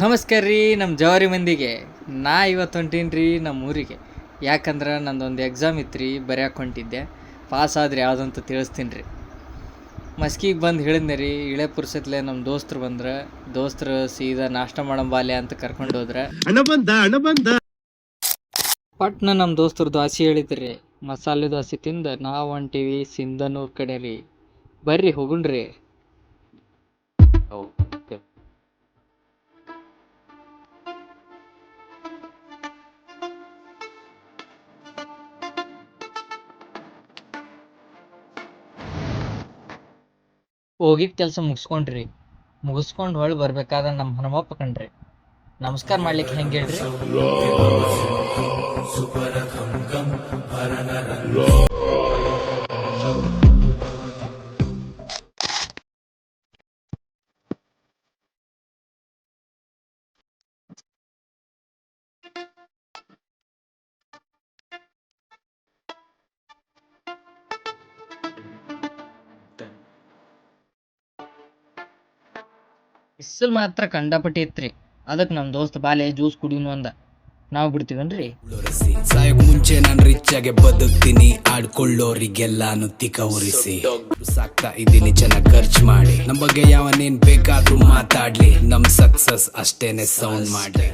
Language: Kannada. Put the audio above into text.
ನಮಸ್ಕಾರ ರೀ ನಮ್ಮ ಜವಾರಿ ಮಂದಿಗೆ. ಇವತ್ತು ಹೊಂಟೀನಿ ರೀ ನಮ್ಮ ಊರಿಗೆ. ಯಾಕಂದ್ರೆ ನಂದೊಂದು ಎಕ್ಸಾಮ್ ಇತ್ತು ರೀ, ಬರ್ಯಾಕೆ ಹೊಂಟಿದ್ದೆ. ಪಾಸ್ ಆದ್ರೆ ಯಾವುದಂತ ತಿಳಿಸ್ತೀನಿ ರೀ. ಮಸ್ಕಿಗೆ ಬಂದು ಹೇಳಿದ್ನೆ ರೀ, ಇಳೆ ಪುರ್ಸತ್ಲೆ ನಮ್ಮ ದೋಸ್ತರು ಸೀದಾ ನಾಷ್ಟ ಮಾಡಂಬಾಲೆ ಅಂತ ಕರ್ಕೊಂಡು ಹೋದ್ರೆ ಪಟ್ನ ನಮ್ಮ ದೋಸ್ತರು ದೋಸೆ ಹೇಳಿದ್ರಿ. ಮಸಾಲೆ ದೋಸೆ ತಿಂದು ನಾವು ಹೊಂಟೀವಿ ಸಿಂಧನೂರು ಕಡೆ ರೀ. ಬರ್ರಿ ಹೋಗುಣ್ರಿ. ಹೋಗಿದ್ದ ಕೆಲಸ ಮುಗಿಸ್ಕೊಂಡು ಹೊಳ್ಳಿ ಬರ್ಬೇಕಾದ್ರೆ ನಮ್ಮ ಹನುಮಪ್ಪ ಕಣ್ರಿ. ನಮಸ್ಕಾರ ಮಾಡ್ಲಿಕ್ಕೆ ಹೆಂಗೆ ಹೇಳ್ರಿ? ಬಿಸಿಲು ಮಾತ್ರ ಕಂಡಪಟ್ಟಿ ಇತ್ರಿ. ಅದಕ್ಕೆ ನಮ್ಮ ದೋಸ್ತ ಬಾಲೆ ಜ್ಯೂಸ್ ಕುಡಿಯುನು ಅಂದ. ನಾವು ಬಿಡ್ತೀವನ್ರಿ? ಸಾಯಕ್ ಮುಂಚೆ ನಾನು ರಿಚ್ ಆಗಿ ಬದುಕ್ತೀನಿ, ಆಡ್ಕೊಳ್ಳೋರಿಗೆಲ್ಲಾನು ತಿಕ್ಕ ಉರಿಸಿ ಸಾಕ್ತಾ ಇದ್ದೀನಿ ಚೆನ್ನಾಗಿ ಖರ್ಚು ಮಾಡಿ. ನಮ್ ಬಗ್ಗೆ ಯಾವನೇನ್ ಬೇಕಾದ್ರೂ ಮಾತಾಡ್ಲಿ, ನಮ್ ಸಕ್ಸಸ್ ಅಷ್ಟೇನೆ ಸೌಂಡ್ ಮಾಡ್ಲಿ.